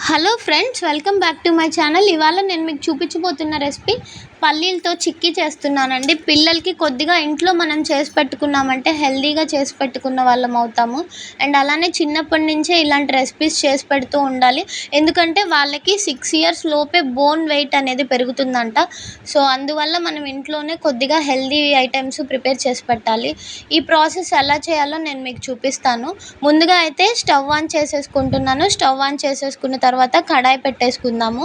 Hello friends, welcome back to my channel. ఇవాళ నేను మీకు చూపించబోతున్న రెసిపీ పల్లీలతో చిక్కీ చేస్తున్నానండి. పిల్లలకి కొద్దిగా ఇంట్లో మనం చేసి పెట్టుకున్నామంటే హెల్తీగా చేసి పెట్టుకున్న వాళ్ళం అవుతాము. అండ్ అలానే చిన్నప్పటి నుంచే ఇలాంటి రెసిపీస్ చేసి పెడుతూ ఉండాలి. ఎందుకంటే వాళ్ళకి 6 ఇయర్స్ లోపే బోన్ వెయిట్ అనేది పెరుగుతుందంట. సో అందువల్ల మనం ఇంట్లోనే కొద్దిగా హెల్తీ ఐటమ్స్ ప్రిపేర్ చేసి పెట్టాలి. ఈ ప్రాసెస్ ఎలా చేయాలో నేను మీకు చూపిస్తాను. ముందుగా అయితే స్టవ్ ఆన్ చేసేసుకుంటున్నాను. స్టవ్ ఆన్ చేసేసుకున్న తర్వాత కడాయి పెట్టేసుకుందాము.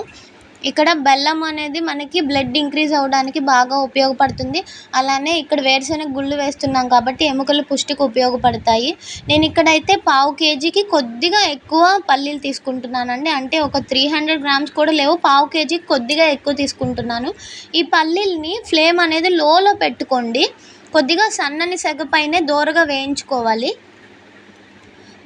ఇక్కడ బెల్లం అనేది మనకి బ్లడ్ ఇంక్రీజ్ అవ్వడానికి బాగా ఉపయోగపడుతుంది. అలానే ఇక్కడ వేరుశెనగ గుళ్ళు వేస్తున్నాం కాబట్టి ఎముకల పుష్టికి ఉపయోగపడతాయి. నేను ఇక్కడైతే పావు కేజీకి కొద్దిగా ఎక్కువ పల్లీలు తీసుకుంటున్నానండి. అంటే ఒక 300 గ్రామ్స్ కూడా లేవు, పావు కేజీకి కొద్దిగా ఎక్కువ తీసుకుంటున్నాను. ఈ పల్లీలని ఫ్లేమ్ అనేది లోలో పెట్టుకోండి. కొద్దిగా సన్నని సెగ పైనే దోరగా వేయించుకోవాలి.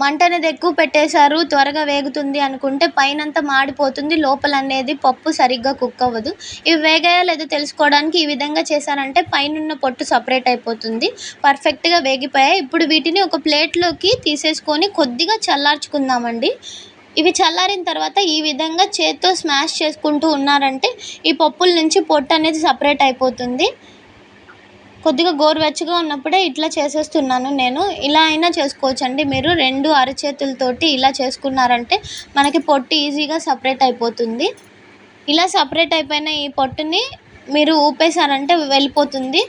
మంట అనేది ఎక్కువ పెట్టేశారు, త్వరగా వేగుతుంది అనుకుంటే పైనంతా మాడిపోతుంది, లోపల అనేది పప్పు సరిగ్గా కుక్ అవ్వదు. ఇవి వేగాయో లేదో తెలుసుకోవడానికి ఈ విధంగా చేశారంటే పైనున్న పొట్టు సపరేట్ అయిపోతుంది. పర్ఫెక్ట్గా వేగిపోయాయి. ఇప్పుడు వీటిని ఒక ప్లేట్లోకి తీసేసుకొని కొద్దిగా చల్లార్చుకుందామండి. ఇవి చల్లారిన తర్వాత ఈ విధంగా చేత్తో స్మాష్ చేసుకుంటూ ఉన్నారంటే ఈ పప్పుల నుంచి పొట్టు అనేది సపరేట్ అయిపోతుంది. కొద్దిగా గోరువెచ్చగా ఉన్నప్పుడే ఇట్లా చేసేస్తున్నాను నేను. ఇలా అయినా చేసుకోవచ్చండి మీరు. 2 అరచేతులతోటి ఇలా చేసుకున్నారంటే మనకి పొట్టు ఈజీగా సపరేట్ అయిపోతుంది. ఇలా సపరేట్ అయిపోయిన ఈ పొట్టుని మీరు ఊపేశారంటే వెళ్ళిపోతుంది.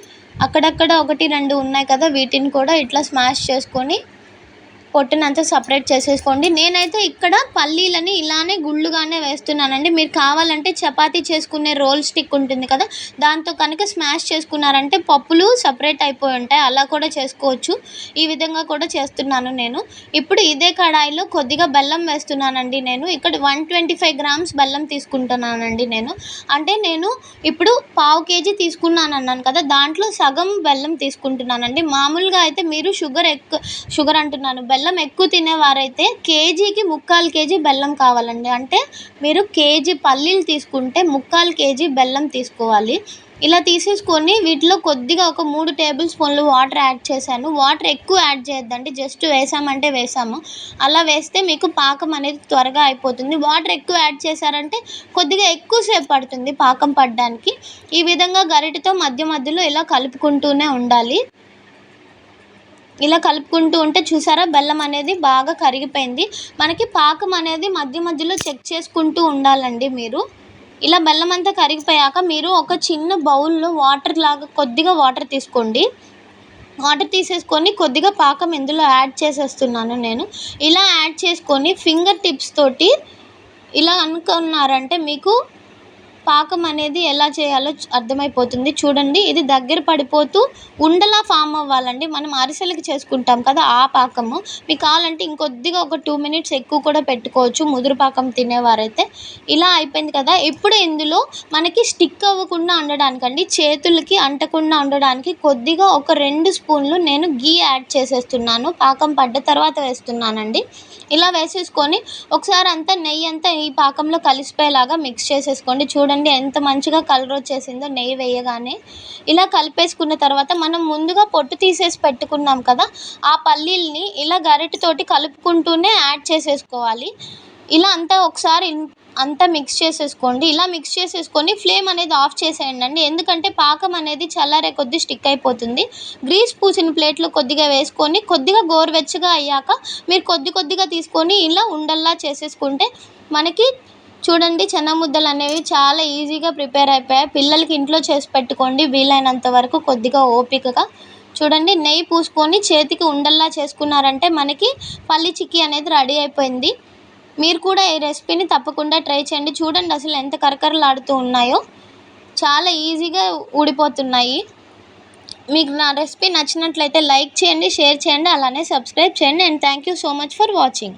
అక్కడక్కడ 1, 2 ఉన్నాయి కదా, వీటిని కూడా ఇట్లా స్మాష్ చేసుకొని పొట్టునంతా సపరేట్ చేసేసుకోండి. నేనైతే ఇక్కడ పల్లీలని ఇలానే గుళ్ళుగానే వేస్తున్నానండి. మీరు కావాలంటే చపాతీ చేసుకునే రోల్ స్టిక్ ఉంటుంది కదా, దాంతో కనుక స్మాష్ చేసుకున్నారంటే పప్పులు సపరేట్ అయిపోయి ఉంటాయి. అలా కూడా చేసుకోవచ్చు. ఈ విధంగా కూడా చేస్తున్నాను నేను. ఇప్పుడు ఇదే కడాయిలో కొద్దిగా బెల్లం వేస్తున్నానండి. నేను ఇక్కడ 125 గ్రామ్స్ బెల్లం తీసుకుంటున్నానండి నేను. అంటే నేను ఇప్పుడు పావు కేజీ తీసుకున్నాను అన్నాను కదా, దాంట్లో సగం బెల్లం తీసుకుంటున్నానండి. మామూలుగా అయితే మీరు షుగర్ అంటున్నాను, బెల్లం ఎక్కువ తినేవారైతే కేజీకి 3/4 కేజీ బెల్లం కావాలండి. అంటే మీరు కేజీ పల్లీలు తీసుకుంటే 3/4 కేజీ బెల్లం తీసుకోవాలి. ఇలా తీసేసుకొని వీటిలో కొద్దిగా ఒక 3 టేబుల్ స్పూన్లు వాటర్ యాడ్ చేశాను. వాటర్ ఎక్కువ యాడ్ చేయొద్దండి, జస్ట్ వేసామంటే వేసాము. అలా వేస్తే మీకు పాకం అనేది త్వరగా అయిపోతుంది. వాటర్ ఎక్కువ యాడ్ చేశారంటే కొద్దిగా ఎక్కువసేపు పడుతుంది పాకం పడడానికి. ఈ విధంగా గరిటెతో మధ్య మధ్యలో ఇలా కలుపుకుంటూనే ఉండాలి. ఇలా కలుపుకుంటూ ఉంటే చూసారా, బెల్లం అనేది బాగా కరిగిపోయింది. మనకి పాకం అనేది మధ్య మధ్యలో చెక్ చేసుకుంటూ ఉండాలండి మీరు. ఇలా బెల్లం అంతా కరిగిపోయాక మీరు ఒక చిన్న బౌల్లో కొద్దిగా వాటర్ తీసుకోండి. వాటర్ తీసేసుకొని కొద్దిగా పాకం ఇందులో యాడ్ చేసేస్తున్నాను నేను. ఇలా యాడ్ చేసుకొని ఫింగర్ టిప్స్ తోటి ఇలా అనుకున్నారంటే మీకు పాకం అనేది ఎలా చేయాలో అర్థమైపోతుంది. చూడండి, ఇది దగ్గర పడిపోతూ ఉండలా ఫామ్ అవ్వాలండి. మనం అరిసెలకి చేసుకుంటాం కదా, ఆ పాకము. మీకు కావాలంటే ఇంకొద్దిగా ఒక 2 మినిట్స్ ఎక్కువ కూడా పెట్టుకోవచ్చు, ముదురు పాకం తినేవారైతే. ఇలా అయిపోయింది కదా. ఇప్పుడు ఇందులో మనకి స్టిక్ అవ్వకుండా ఉండడానికండి, చేతులకి అంటకుండా ఉండడానికి కొద్దిగా ఒక 2 స్పూన్లు నేను గీ యాడ్ చేసేస్తున్నాను. పాకం పడ్డ తర్వాత వేస్తున్నానండి. ఇలా వేసేసుకొని ఒకసారి అంతా నెయ్యి అంతా ఈ పాకంలో కలిసిపోయేలాగా మిక్స్ చేసేసుకోండి. చూడండి ఎంత మంచిగా కలర్ వచ్చేసిందో నెయ్యి వేయగానే. ఇలా కలిపేసుకున్న తర్వాత మనం ముందుగా పొట్టు తీసేసి పెట్టుకున్నాం కదా, ఆ పల్లీల్ని ఇలా గరిటెతోటి కలుపుకుంటూనే యాడ్ చేసేసుకోవాలి. ఇలా అంతా మిక్స్ చేసేసుకోండి. ఇలా మిక్స్ చేసేసుకొని ఫ్లేమ్ అనేది ఆఫ్ చేసేయండి. ఎందుకంటే పాకం అనేది చల్లారే కొద్దీ స్టిక్ అయిపోతుంది. గ్రీస్ పూసిన ప్లేట్లో కొద్దిగా వేసుకొని కొద్దిగా గోరువెచ్చగా అయ్యాక మీరు కొద్దిగా తీసుకొని ఇలా ఉండల్లా చేసేసుకుంటే మనకి చూడండి చెన్న ముద్దలు అనేవి చాలా ఈజీగా ప్రిపేర్ అయిపోయాయి. పిల్లలకి ఇంట్లో చేసి పెట్టుకోండి వీలైనంత వరకు కొద్దిగా ఓపికగా. చూడండి, నెయ్యి పూసుకొని చేతికి ఉండల్లా చేసుకున్నారంటే మనకి పల్లి చిక్కీ అనేది రెడీ అయిపోయింది. మీరు కూడా ఈ రెసిపీని తప్పకుండా ట్రై చేయండి. చూడండి అసలు ఎంత కరకరలాడుతూ ఉన్నాయో, చాలా ఈజీగా ఊడిపోతున్నాయి. మీకు నా రెసిపీ నచ్చినట్లయితే లైక్ చేయండి, షేర్ చేయండి, అలానే సబ్స్క్రైబ్ చేయండి. And thank you so much for watching.